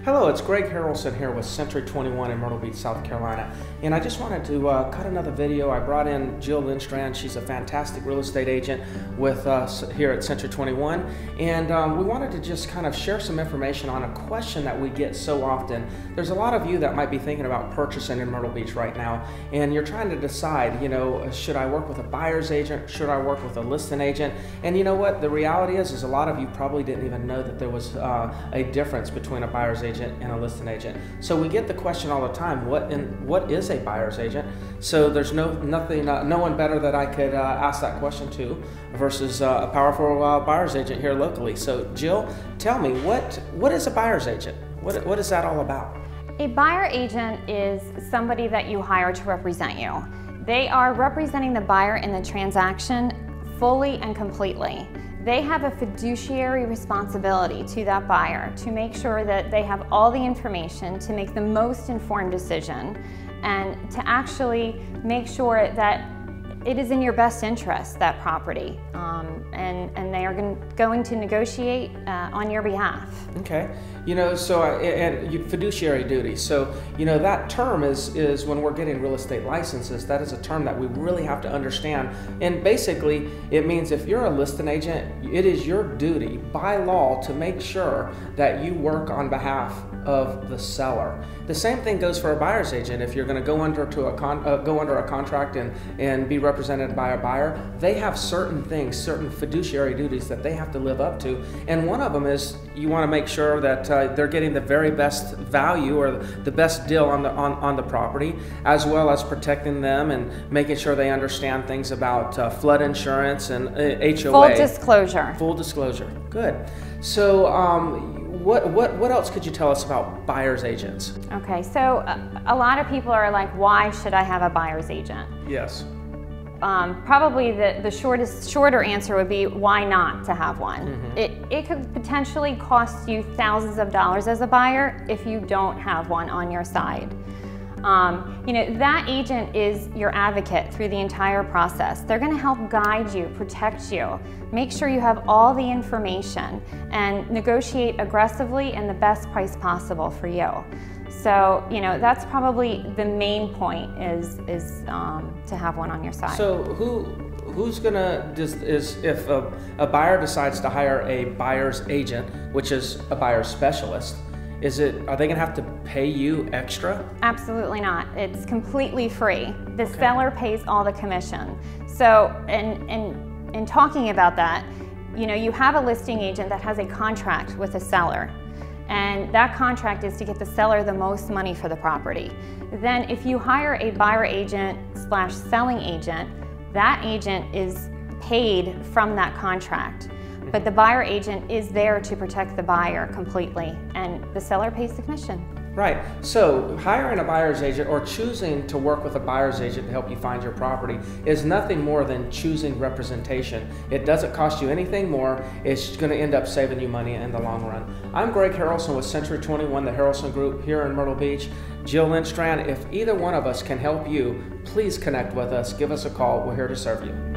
Hello, it's Greg Harrelson here with Century 21 in Myrtle Beach, South Carolina. And I just wanted to cut another video. I brought in Jill Lindstrand. She's a fantastic real estate agent with us here at Century 21. And we wanted to just kind of share some information on a question that we get so often. There's a lot of you that might be thinking about purchasing in Myrtle Beach right now, and you're trying to decide, you know, should I work with a buyer's agent? Should I work with a listing agent? And you know what? The reality is a lot of you probably didn't even know that there was a difference between a buyer's agent and a listing agent. So we get the question all the time, what is a buyer's agent? So there's no one better that I could ask that question to versus a powerful buyer's agent here locally. So Jill, tell me, what is a buyer's agent? What is that all about? A buyer agent is somebody that you hire to represent you. They are representing the buyer in the transaction fully and completely. They have a fiduciary responsibility to that buyer to make sure that they have all the information to make the most informed decision and to actually make sure that it is in your best interest, that property, and they are going to negotiate on your behalf. Okay, you know, so fiduciary duty. So you know that term is when we're getting real estate licenses. That is a term that we really have to understand. And basically, it means if you're a listing agent, it is your duty by law to make sure that you work on behalf of the seller. The same thing goes for a buyer's agent. If you're going to go under a contract and be represented by a buyer, they have certain things, certain fiduciary duties that they have to live up to. And one of them is you want to make sure that they're getting the very best value or the best deal on the property, as well as protecting them and making sure they understand things about flood insurance and HOA. Full disclosure. Full disclosure. Good. So what else could you tell us about buyer's agents? Okay, so a lot of people are like, why should I have a buyer's agent? Yes. Probably the shorter answer would be why not to have one. Mm-hmm. It could potentially cost you thousands of dollars as a buyer if you don't have one on your side. You know, that agent is your advocate through the entire process. They're going to help guide you, protect you, make sure you have all the information, and negotiate aggressively and the best price possible for you. So, you know, that's probably the main point is to have one on your side. So who's gonna, if a buyer decides to hire a buyer's agent, which is a buyer's specialist, are they gonna have to pay you extra? Absolutely not. It's completely free. The seller pays all the commission. So, in talking about that, you know, you have a listing agent that has a contract with a seller, and that contract is to get the seller the most money for the property. Then if you hire a buyer agent / selling agent, that agent is paid from that contract. But the buyer agent is there to protect the buyer completely, and the seller pays the commission. Right. So hiring a buyer's agent or choosing to work with a buyer's agent to help you find your property is nothing more than choosing representation. It doesn't cost you anything more. It's going to end up saving you money in the long run. I'm Greg Harrelson with Century 21, the Harrelson Group here in Myrtle Beach. Jill Lindstrand, if either one of us can help you, please connect with us. Give us a call. We're here to serve you.